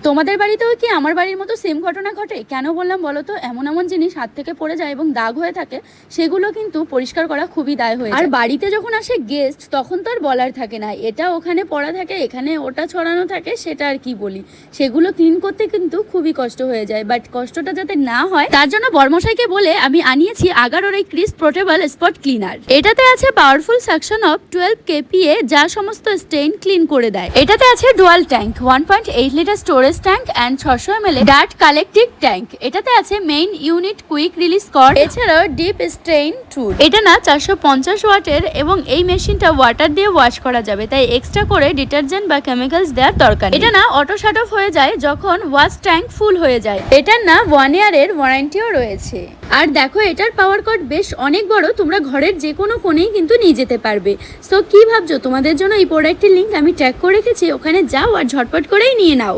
তোমাদের বাড়িতেও কি আমার বাড়ির মতো সেম ঘটনা ঘটে? কেন বললাম বলো তো, এমন এমন জিনিস হাত থেকে পড়ে যায় এবং দাগ হয়ে থাকে, সেগুলো কিন্তু পরিষ্কার করা খুবই দায় হয়ে যায়। আর বাড়িতে যখন আসে গেস্ট, তখন তো আর বলার থাকে না, এটা ওখানে পড়া থাকে, এখানে ওটা ছড়ানো থাকে, সেটা আর কি বলি। সেগুলো ক্লিন করতে কিন্তু খুবই কষ্ট হয়ে যায়। বাট কষ্টটা যাতে না হয় তার জন্য বর্মশাইকে বলে আমি আনিয়েছি আগারোর এই ক্রিস পোর্টেবল স্পট ক্লিনার। এটাতে আছে পাওয়ারফুল সাকশন অফ 12 kPa, যা সমস্ত স্টেইন ক্লিন করে দেয়। এটাতে আছে dual tank, 1.8 litre storage tank and 600 ml dirt collective tank. এটাতে আছে main unit quick release cord, এছাড়াও ডিপ স্টেইন টুল। এটা না 450 ওয়াটের এবং এই মেশিনটা ওয়াটার দিয়ে ওয়াশ করা যাবে, তাই এক্সট্রা করে ডিটারজেন্ট বা কেমিক্যালস দেওয়ার দরকার নেই। এটা না অটো শাট অফ হয়ে যায় যখন ওয়াশ ট্যাঙ্ক ফুল হয়ে যায়। এটার না 1 ইয়ারের ওয়ারেন্টিও রয়েছে। আর দেখো, এটার পাওয়ার কর্ড বেশ অনেক বড়, তোমরা ঘরের যে কোনো কোণেই কিন্তু নিয়ে যেতে পারবে। সো কি ভাবছো? তোমাদের জন্য এই প্রোডাক্টের লিঙ্ক আমি ট্যাগ করে রেখেছি, ওখানে যাও আর ঝটপট করেই নিয়ে নাও।